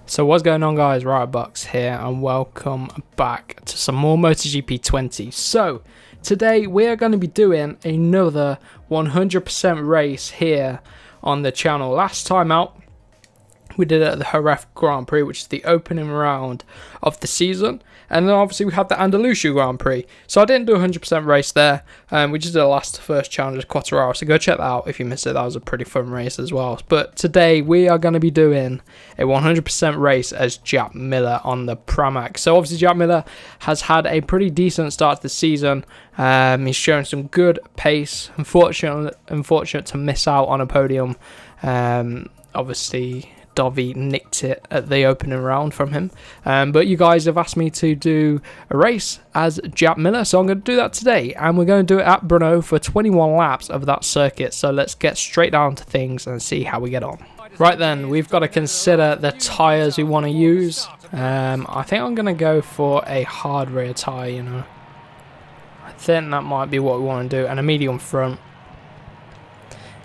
So what's going on, guys? Bucks here and welcome back to some more MotoGP 20. So today we are going to be doing another 100% race here on the channel. Last time out we did it at the Jerez Grand Prix, which is the opening round of the season. And then obviously we had the Andalusia Grand Prix. So I didn't do a 100% race there. We just did the first challenge of Quartararo. So go check that out if you missed it. That was a pretty fun race as well. But today we are going to be doing a 100% race as Jack Miller on the Pramac. So obviously Jack Miller has had a pretty decent start to the season. He's shown some good pace. Unfortunate to miss out on a podium. Obviously Dovi nicked it at the opening round from him, but you guys have asked me to do a race as Jack Miller, so I'm going to do that today, and we're going to do it at Brno for 21 laps of that circuit. So let's get straight down to things and see how we get on. Right then, we've got to consider the tyres we want to use. I think I'm going to go for a hard rear tyre, I think that might be what we want to do, and a medium front,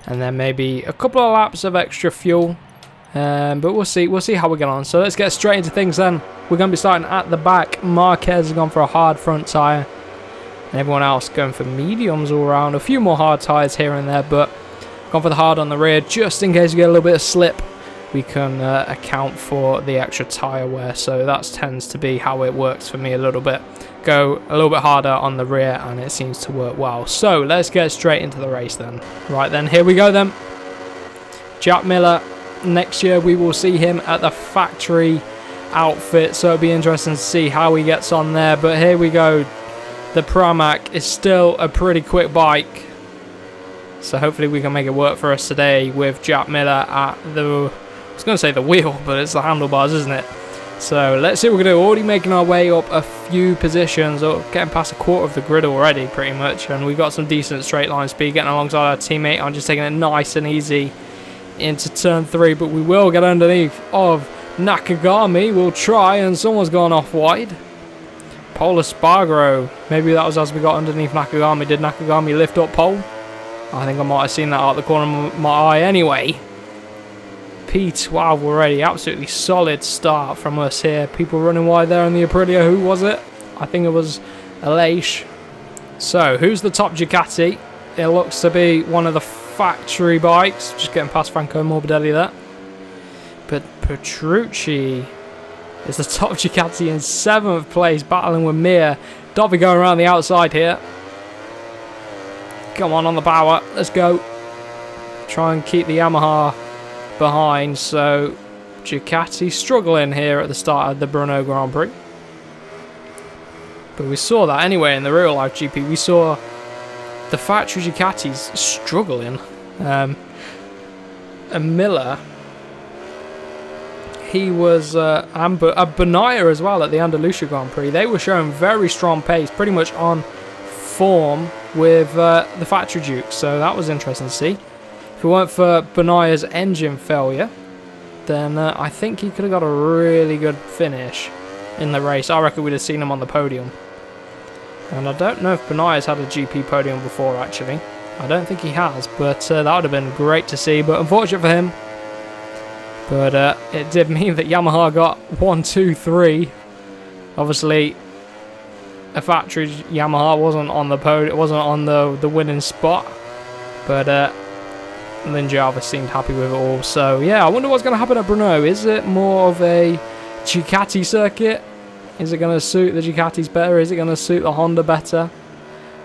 and then maybe a couple of laps of extra fuel. But we'll see how we get on. So let's get straight into things then. We're going to be starting at the back. Marquez has gone for a hard front tyre, and everyone else going for mediums all around. A few more hard tyres here and there, but gone for the hard on the rear just in case you get a little bit of slip. We can account for the extra tyre wear, so that tends to be how it works for me a little bit. Go a little bit harder on the rear and it seems to work well. So let's get straight into the race then. Right then, here we go then. Jack Miller. Next year we will see him at the factory outfit, so it'll be interesting to see how he gets on there. But here we go. The Pramac is still a pretty quick bike, so hopefully we can make it work for us today with Jack Miller at the, I was going to say the wheel, but it's the handlebars, isn't it? So let's see what we're going to do. Already making our way up a few positions, or getting past a quarter of the grid already pretty much, and we've got some decent straight line speed getting alongside our teammate. I'm just taking it nice and easy into turn 3, but we will get underneath of Nakagami. We'll try, and someone's gone off wide. Pole Espargaro. Maybe that was as we got underneath Nakagami. Did Nakagami lift up pole? I think I might have seen that out of the corner of my eye anyway. P12 already. Absolutely solid start from us here. People running wide there in the Aprilia. Who was it? I think it was Aleix. So, who's the top Ducati? It looks to be one of the factory bikes. Just getting past Franco Morbidelli there. But Petrucci is the top Ducati in 7th place, battling with Mir. Dovi going around the outside here. Come on the power. Let's go. Try and keep the Yamaha behind. So Ducati struggling here at the start of the Brno Grand Prix. But we saw that anyway in the real life GP. We saw the factory Ducatis struggling. And Miller, he was and Brno as well at the Andalusia Grand Prix. They were showing very strong pace, pretty much on form with the factory Dukes. So that was interesting to see. If it weren't for Brno's engine failure, then I think he could have got a really good finish in the race. I reckon we'd have seen him on the podium. And I don't know if Brno has had a GP podium before, actually. I don't think he has, but that would have been great to see. But unfortunate for him. But it did mean that Yamaha got 1, 2, 3. Obviously, a factory Yamaha wasn't on the podium, wasn't on the winning spot. But Lynn Jarvis seemed happy with it all. So yeah, I wonder what's going to happen at Brno. Is it more of a Ducati circuit? Is it going to suit the Ducatis better? Is it going to suit the Honda better?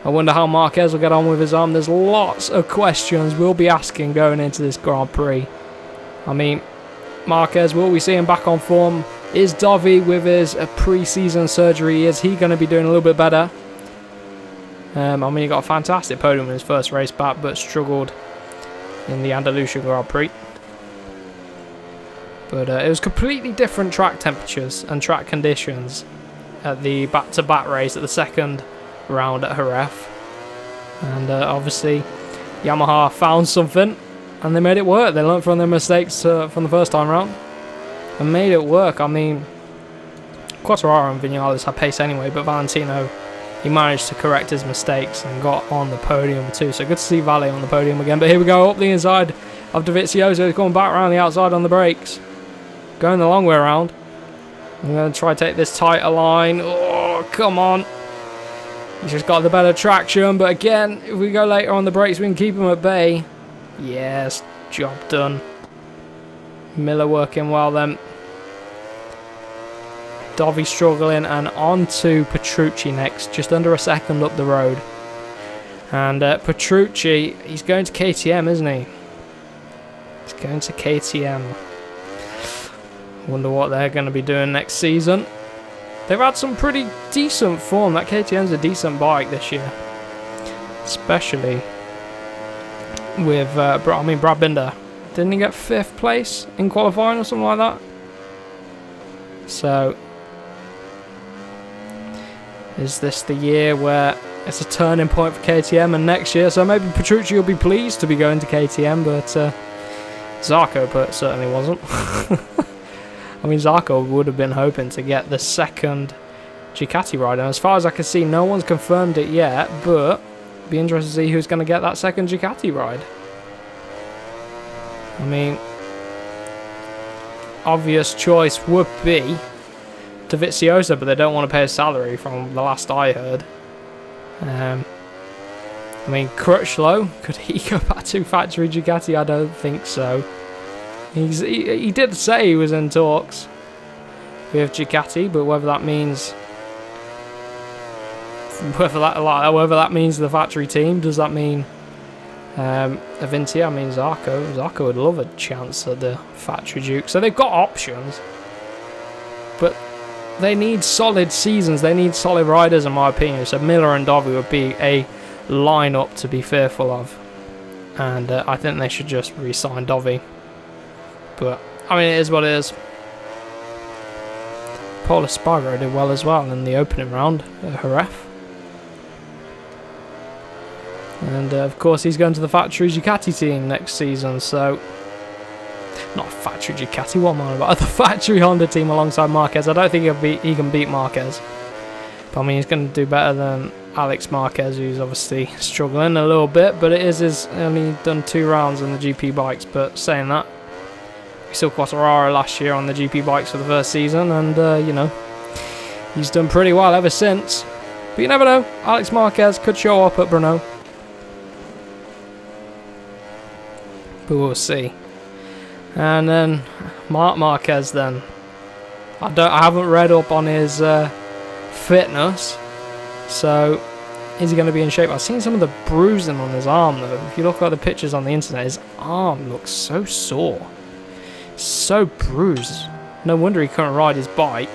I wonder how Marquez will get on with his arm. There's lots of questions we'll be asking going into this Grand Prix. I mean, Marquez, will we see him back on form? Is Dovi with his pre-season surgery, is he going to be doing a little bit better? I mean, he got a fantastic podium in his first race back, but struggled in the Andalusia Grand Prix. But it was completely different track temperatures and track conditions at the back-to-back race at the second round at Jerez. And obviously Yamaha found something and they made it work. They learned from their mistakes from the first time round and made it work. I mean, Quartararo and Vinales had pace anyway, but Valentino, he managed to correct his mistakes and got on the podium too. So good to see Vale on the podium again. But here we go, up the inside of Dovizioso. He's going back around the outside on the brakes. going the long way around. I'm going to try to take this tighter line. Oh, come on. He's just got the better traction, but again, if we go later on the brakes, we can keep him at bay. Yes, job done. Miller working well then. Dovi struggling, and on to Petrucci next, just under a second up the road. And Petrucci, he's going to KTM, isn't he? He's going to KTM. Wonder what they're going to be doing next season. They've had some pretty decent form. That KTM's a decent bike this year. Especially with, Brad Binder. Didn't he get 5th place in qualifying or something like that? So, is this the year where it's a turning point for KTM and next year? So maybe Petrucci will be pleased to be going to KTM, but Zarco certainly wasn't. I mean, Zarco would have been hoping to get the second Ducati ride, and as far as I can see, no one's confirmed it yet, but it'd be interesting to see who's going to get that second Ducati ride. I mean, obvious choice would be Dovizioso, but they don't want to pay his salary from the last I heard. I mean, Crutchlow, could he go back to factory Ducati? I don't think so. He did say he was in talks with Ducati, but whether that means the factory team, does that mean Avinti? I mean Zarco would love a chance at the factory Duke. So they've got options, but they need solid seasons. They need solid riders, in my opinion. So Miller and Dovi would be a lineup to be fearful of, and I think they should just re-sign Dovi. But I mean, it is what it is. Paul Espargaro did well as well in the opening round at Jerez. And of course, he's going to the factory Ducati team next season. So, not factory Ducati, what am I about? The factory Honda team alongside Marquez. I don't think he can beat Marquez. But I mean, he's going to do better than Alex Marquez, who's obviously struggling a little bit. But it is his only done 2 rounds on the GP bikes. But saying that, we saw Quartararo last year on the GP bikes for the first season, and you know, he's done pretty well ever since. But you never know, Alex Marquez could show up at Brno. But we'll see. And then Marc Marquez then. I haven't read up on his fitness, so is he going to be in shape? I've seen some of the bruising on his arm though. If you look at the pictures on the internet, his arm looks so sore. So bruised. No wonder he couldn't ride his bike.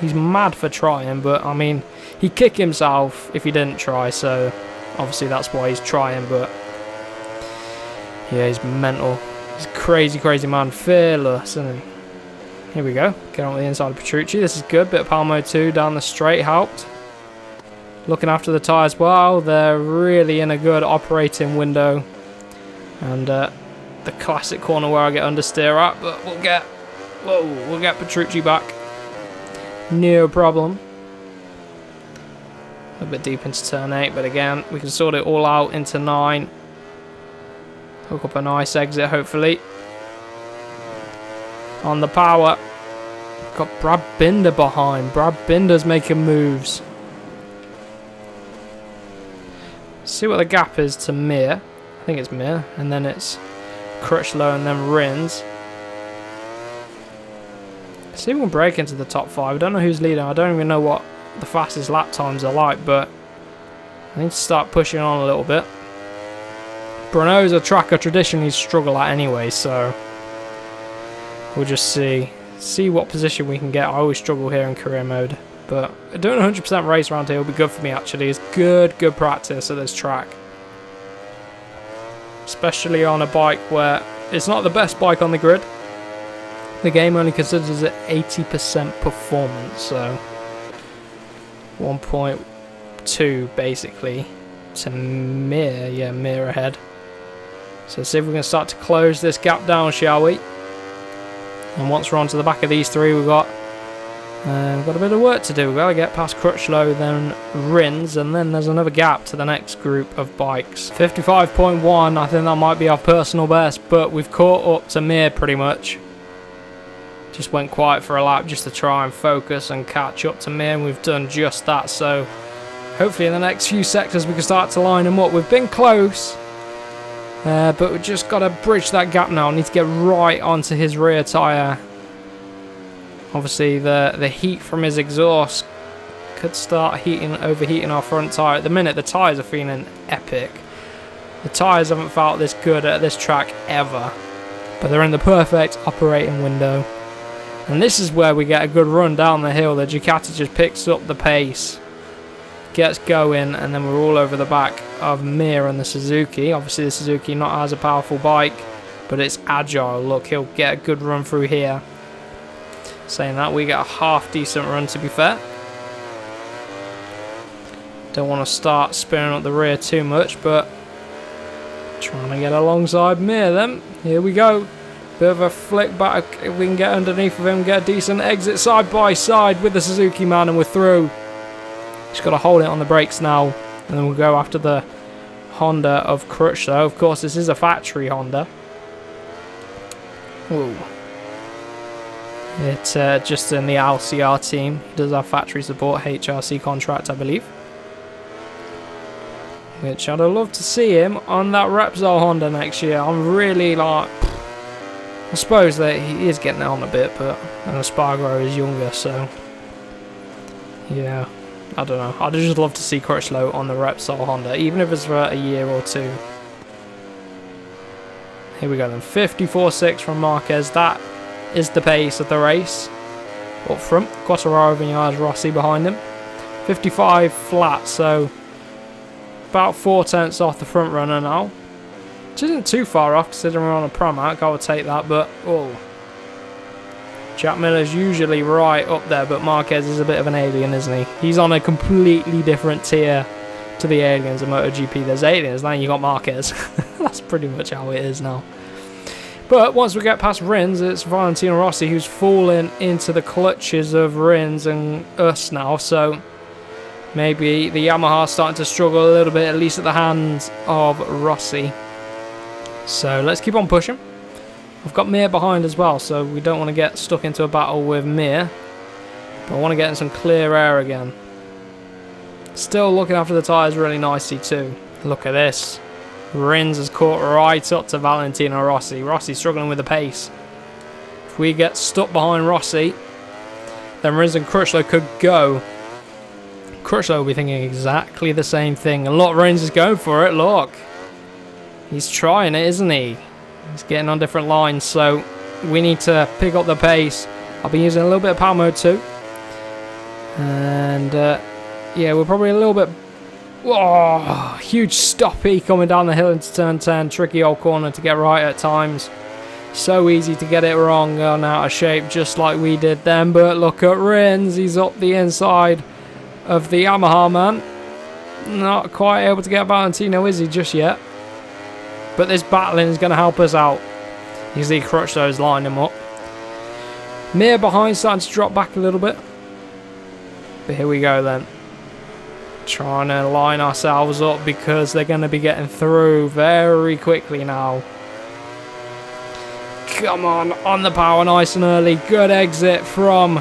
He's mad for trying, but I mean, he'd kick himself if he didn't try, so obviously that's why he's trying. But yeah, he's mental. He's a crazy man. Fearless, isn't he? Here we go. Get on with the inside of Petrucci. This is good. Bit of Palmo 2 down the straight helped. Looking after the tyres well. They're really in a good operating window. And the classic corner where I get understeer at, but we'll get Petrucci back. No problem. A bit deep into turn 8, but again, we can sort it all out into 9. Hook up a nice exit, hopefully. On the power. Got Brad Binder behind. Brad Binder's making moves. See what the gap is to Mir. I think it's Mir, and then it's Crutchlow and then Rins. See if we can break into the top 5. I don't know who's leading. I don't even know what the fastest lap times are like, but I need to start pushing on a little bit. Brno is a track I traditionally struggle at anyway, so we'll just see what position we can get. I always struggle here in career mode, but doing 100% race around here will be good for me actually. It's good practice at this track. Especially on a bike where it's not the best bike on the grid. The game only considers it 80% performance, so 1.2 basically to Mir. Yeah, Mir ahead. So let's see if we can start to close this gap down, shall we? And once we're onto the back of these 3, we've got a bit of work to do. We've got to get past Crutchlow, then Rins, and then there's another gap to the next group of bikes. 55.1, I think that might be our personal best, but we've caught up to Mir pretty much. Just went quiet for a lap just to try and focus and catch up to me, and we've done just that. So hopefully in the next few sectors we can start to line them up. We've been close, but we've just got to bridge that gap now. I need to get right onto his rear tyre. Obviously the heat from his exhaust could start overheating our front tyre. At the minute the tyres are feeling epic. The tyres haven't felt this good at this track ever, but they're in the perfect operating window. And this is where we get a good run down the hill. The Ducati just picks up the pace, gets going, and then we're all over the back of Mir and the Suzuki. Obviously the Suzuki not as a powerful bike, but it's agile. Look, he'll get a good run through here. Saying that, we get a half decent run, to be fair. Don't want to start spinning up the rear too much, but trying to get alongside Mir then. Here we go. Bit of a flick back. If we can get underneath of him, get a decent exit side by side with the Suzuki man, and we're through. Just got to hold it on the brakes now, and then we'll go after the Honda of Crutchlow. Of course, this is a factory Honda. Ooh. It's just in the LCR team. He does have factory support, HRC contract, I believe. Which I'd love to see him on that Repsol Honda next year. I'm really like... I suppose that he is getting on a bit, but Espargaro is younger, so... Yeah, I don't know. I'd just love to see Crutchlow on the Repsol Honda, even if it's for a year or two. Here we go then. 54.6 from Marquez. That is the pace of the race. Up front, Quartararo, Vinales, Rossi behind him. 55 flat, so about 4 tenths off the front runner now. Which isn't too far off considering we're on a Pramac. I would take that, but oh. Jack Miller's usually right up there, but Marquez is a bit of an alien, isn't he? He's on a completely different tier to the aliens in MotoGP. There's aliens, then you got Marquez. That's pretty much how it is now. But once we get past Rins, it's Valentino Rossi who's fallen into the clutches of Rins and us now. So maybe the Yamaha starting to struggle a little bit, at least at the hands of Rossi. So let's keep on pushing. I've got Mir behind as well, so we don't want to get stuck into a battle with Mir. But I want to get in some clear air again. Still looking after the tyres really nicely too. Look at this. Rins has caught right up to Valentino Rossi. Rossi struggling with the pace. If we get stuck behind Rossi, then Rins and Crutchlow could go. Crutchlow will be thinking exactly the same thing. And look, Rins is going for it. Look. He's trying it, isn't he? He's getting on different lines, so we need to pick up the pace. I'll be using a little bit of power mode too. And yeah, we're probably a little bit... Whoa, huge stoppy coming down the hill into turn 10. Tricky old corner to get right at times. So easy to get it wrong, going out of shape just like we did then. But look at Rins, he's up the inside of the Yamaha man. Not quite able to get Valentino, is he, just yet? But this battling is going to help us out. You can see Crutchlow's lined him up. Mir behind starting to drop back a little bit. But here we go then. Trying to line ourselves up because they're going to be getting through very quickly now. Come on the power nice and early. Good exit from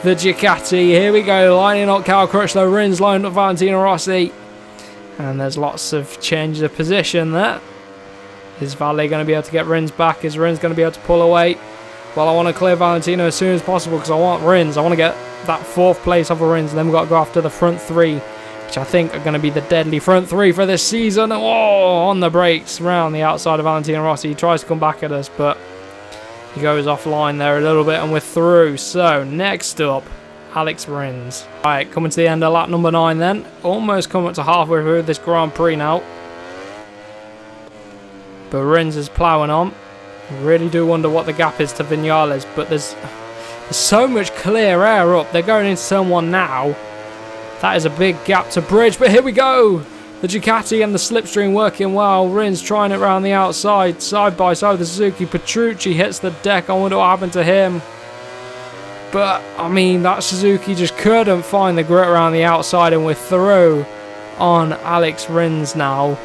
the Ducati. Here we go, lining up Cal Crutchlow. Rins lining up Valentino Rossi. And there's lots of changes of position there. Is Valle going to be able to get Rins back? Is Rins going to be able to pull away? Well, I want to clear Valentino as soon as possible because I want Rins. I want to get that 4th place off of Rins. And then we've got to go after the front 3, which I think are going to be the deadly front 3 for this season. Oh, on the brakes around the outside of Valentino Rossi. He tries to come back at us, but he goes offline there a little bit and we're through. So, next up, Alex Rins. Alright, coming to the end of lap number 9 then. Almost coming up to halfway through this Grand Prix now. But Rins is ploughing on. Really do wonder what the gap is to Vinales, but there's so much clear air up. They're going into turn 1 now. That is a big gap to bridge, but here we go. The Ducati and the slipstream working well. Rins trying it around the outside, side by side with the Suzuki. Petrucci hits the deck. I wonder what happened to him. But, I mean, that Suzuki just couldn't find the grip around the outside, and we're through on Alex Rins now.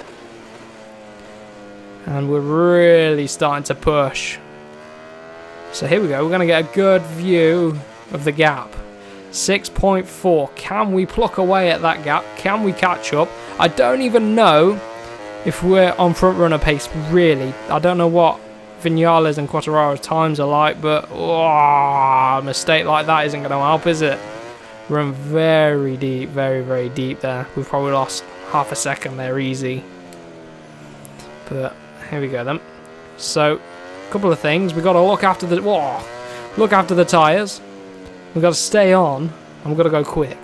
And we're really starting to push. So here we go. We're going to get a good view of the gap. 6.4. Can we pluck away at that gap? Can we catch up? I don't even know if we're on front runner pace, really. I don't know what Vinales and Quartararo's times are like, but a mistake like that isn't going to help, is it? We're in very deep, very, very deep there. We've probably lost half a second there, easy. But here we go then. So, a couple of things. We've got to look after the tyres. We've got to stay on, and we've got to go quick.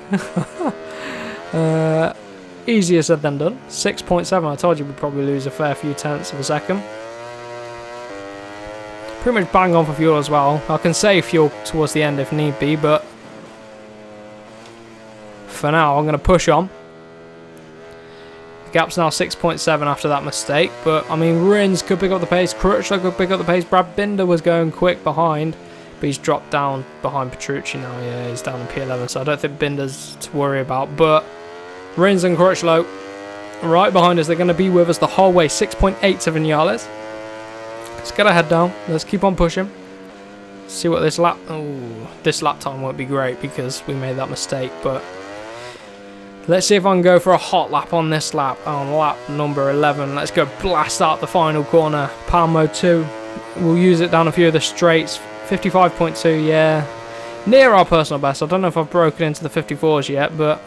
Easier said than done. 6.7. I told you we'd probably lose a fair few tenths of a second. Pretty much bang on for fuel as well. I can save fuel towards the end if need be, but for now I'm going to push on. The gap's now 6.7 after that mistake, but I mean Rins could pick up the pace, Crutchlow could pick up the pace, Brad Binder was going quick behind, but he's dropped down behind Petrucci now. Yeah, he's down in P11, so I don't think Binder's to worry about, but Rins and Crutchlow right behind us. They're going to be with us the whole way. 6.8 to Vinales. Let's get our head down. Let's keep on pushing. See what this lap... Oh, this lap time won't be great because we made that mistake, but let's see if I can go for a hot lap on this lap. On lap number 11. Let's go blast out the final corner. Palmo 2. We'll use it down a few of the straights. 55.2, yeah. Near our personal best. I don't know if I've broken into the 54s yet, but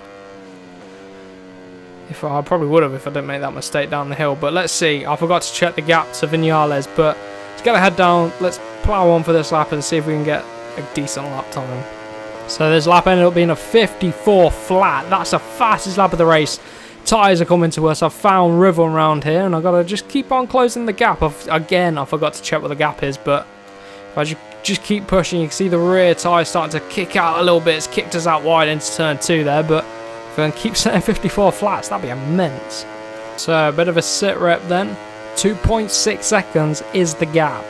if I probably would have if I didn't make that mistake down the hill. But let's see. I forgot to check the gap to Vinales, but let's get our head down. Let's plow on for this lap and see if we can get a decent lap time. So this lap ended up being a 54 flat. That's the fastest lap of the race. Tyres are coming to us. I've found rhythm around here, and I've got to just keep on closing the gap. Again, I forgot to check what the gap is, but if I just keep pushing, you can see the rear tyre starting to kick out a little bit. It's kicked us out wide into turn 2 there, but if I can keep setting 54 flats, that'd be immense. So a bit of a sit rep then. 2.6 seconds is the gap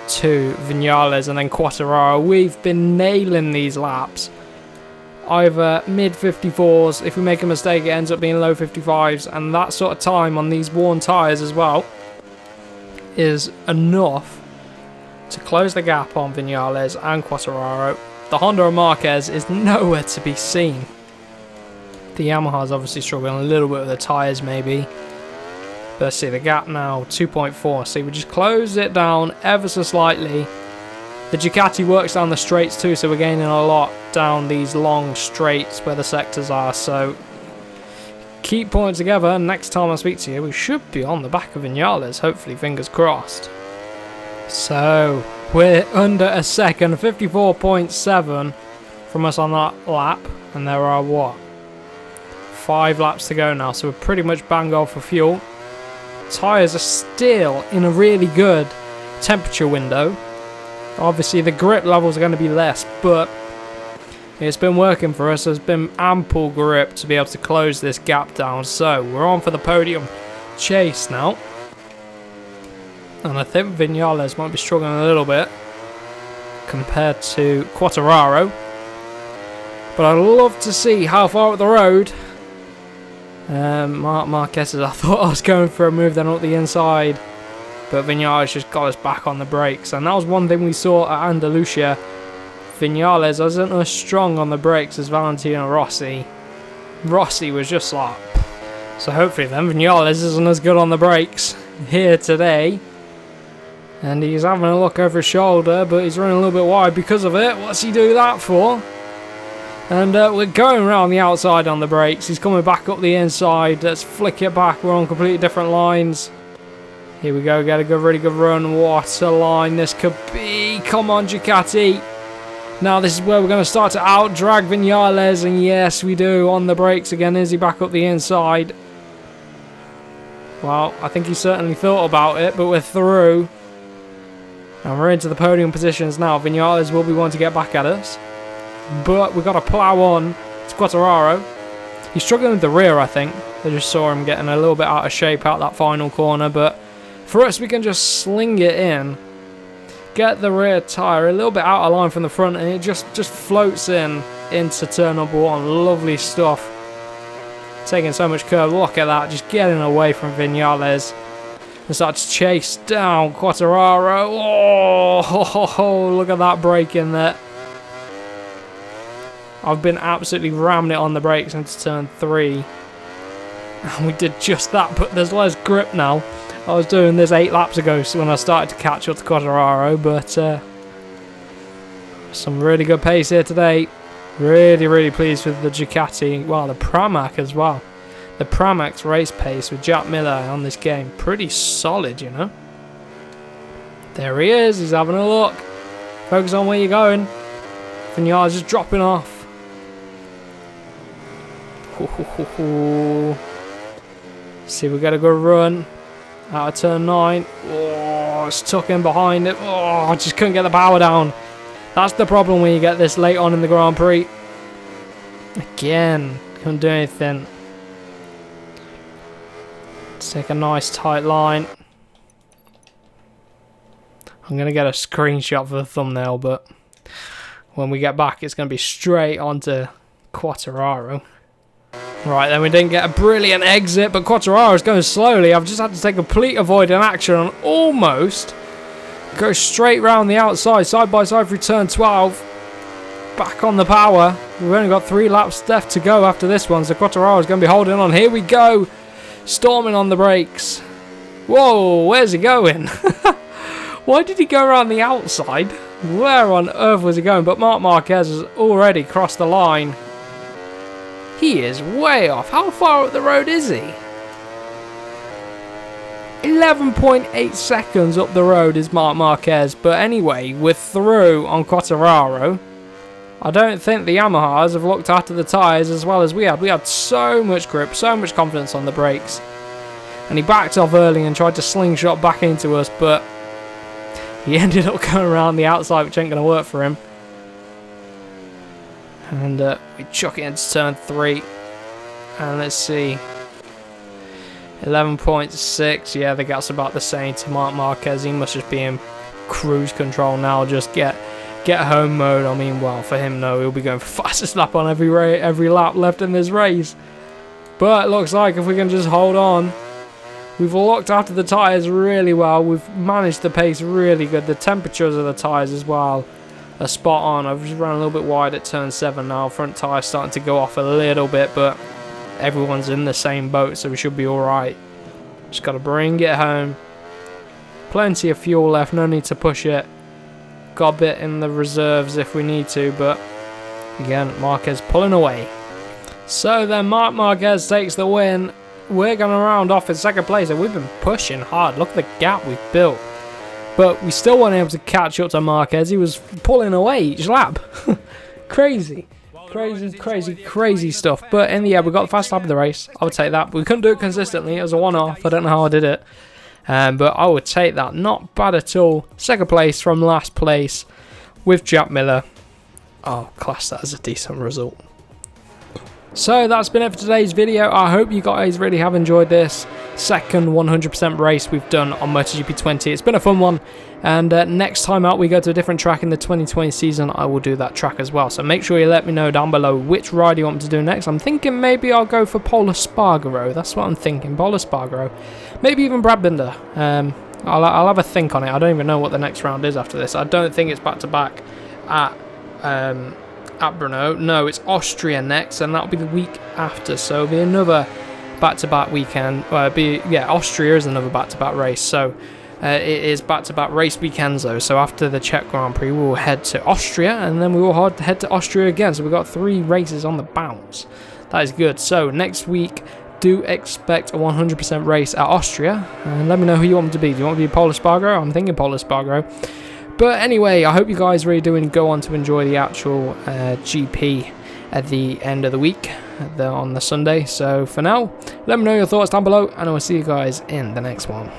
to Vinales and then Quartararo. We've been nailing these laps. Either mid 54s, if we make a mistake it ends up being low 55s, and that sort of time on these worn tyres as well is enough to close the gap on Vinales and Quartararo. The Honda and Marquez is nowhere to be seen. The Yamaha's obviously struggling a little bit with the tyres maybe. But let's see, the gap now, 2.4. See, we just close it down ever so slightly. The Ducati works down the straights too, so we're gaining a lot down these long straights where the sectors are. So keep pulling together, and next time I speak to you, we should be on the back of Vinales, hopefully, fingers crossed. So we're under a second, 54.7 from us on that lap, and there are what? 5 laps to go now, so we're pretty much bang on for fuel. Tyres are still in a really good temperature window. Obviously the grip levels are going to be less, but it's been working for us. There's been ample grip to be able to close this gap down, so we're on for the podium chase now. And I think Vinales might be struggling a little bit compared to Quartararo, but I'd love to see how far up the road Marquez, I thought I was going for a move then up the inside, but Vinales just got us back on the brakes, and that was one thing we saw at Andalusia. Vinales wasn't as strong on the brakes as Valentino Rossi. Rossi was just like... So hopefully then Vinales isn't as good on the brakes here today. And he's having a look over his shoulder, but he's running a little bit wide because of it. What's he do that for? And we're going around the outside on the brakes. He's coming back up the inside. Let's flick it back. We're on completely different lines. Here we go. Get a good, really good run. What a line this could be. Come on, Ducati. Now this is where we're going to start to out-drag Vinales. And yes, we do. On the brakes again. Is he back up the inside? Well, I think he certainly thought about it, but we're through. And we're into the podium positions now. Vinales will be one to get back at us. But we've got to plough on to Quartararo. He's struggling with the rear, I think. I just saw him getting a little bit out of shape out that final corner. But for us, we can just sling it in. Get the rear tyre a little bit out of line from the front. And it just floats in into turn number 1. Lovely stuff. Taking so much curve. Look at that. Just getting away from Vinales. and start to chase down Quartararo. Oh, look at that brake in there. I've been absolutely ramming it on the brakes into turn 3. And we did just that, but there's less grip now. I was doing this 8 laps ago so when I started to catch up to Quartararo, but some really good pace here today. Really pleased with the Ducati, well, the Pramac as well. The Pramac's race pace with Jack Miller on this game. Pretty solid, you know. There he is, he's having a look. Focus on where you're going. Vinales just dropping off. See, we got a good run. Out of turn 9. Oh, stuck in behind it. Oh, I just couldn't get the power down. That's the problem when you get this late on in the Grand Prix. Again, couldn't do anything. Let's take a nice tight line. I'm going to get a screenshot for the thumbnail, but when we get back, it's going to be straight onto Quartararo. Right, then we didn't get a brilliant exit, but Quartararo's going slowly. I've just had to take complete avoiding action and almost go straight round the outside, side by side through turn 12. Back on the power. We've only got 3 laps left to go after this one, so Quartararo's going to be holding on. Here we go. Storming on the brakes. Whoa, where's he going? Why did he go around the outside? Where on earth was he going? But Marc Marquez has already crossed the line. He is way off. How far up the road is he? 11.8 seconds up the road is Marc Marquez. But anyway, we're through on Quartararo. I don't think the Yamahas have looked after the tyres as well as we had. We had so much grip, so much confidence on the brakes. And he backed off early and tried to slingshot back into us, but he ended up going around the outside, which ain't going to work for him. And we chuck it into turn 3. And let's see. 11.6. Yeah, the gap's about the same to Marc Marquez. He must just be in cruise control now. Just get home mode. I mean, well, for him, no. He'll be going for fastest lap on every lap left in this race. But it looks like if we can just hold on. We've looked after the tyres really well. We've managed the pace really good. The temperatures of the tyres as well are spot on. I've just run a little bit wide at turn 7 now. Front tyre's starting to go off a little bit, but everyone's in the same boat, so we should be alright. Just got to bring it home. Plenty of fuel left, no need to push it. Got a bit in the reserves if we need to, but again, Marquez pulling away. So then Marc Marquez takes the win. We're going to round off in second place, and we've been pushing hard. Look at the gap we've built. But we still weren't able to catch up to Marquez. He was pulling away each lap. Crazy stuff. But in the end, we got the fast lap of the race. I would take that. But we couldn't do it consistently. It was a one-off. I don't know how I did it. But I would take that. Not bad at all. Second place from last place with Jack Miller. Oh, class that as a decent result. So that's been it for today's video. I hope you guys really have enjoyed this second 100% race we've done on MotoGP 20. It's been a fun one, and next time out we go to a different track in the 2020 season. I will do that track as well, so make sure you let me know down below which ride you want me to do next. I'm thinking maybe I'll go for Polar Spargaro. That's what I'm thinking, Polar Spargaro. Maybe even Brad Binder. I'll have a think on it. I don't even know what the next round is after this. I don't think it's back-to-back at Brno. No, it's Austria next, and that'll be the week after, so it'll be another back-to-back weekend. Austria is another back-to-back race, so it is back-to-back race weekends though. So after the Czech Grand Prix, we'll head to Austria, and then we will head to Austria again, so we've got 3 races on the bounce. That is good. So next week, do expect a 100% race at Austria, and let me know who you want me to be. Do you want me to be Polar Spargaro? I'm thinking Polar Spargaro. But anyway, I hope you guys really do go on to enjoy the actual GP at the end of the week on the Sunday. So for now, let me know your thoughts down below, and I will see you guys in the next one.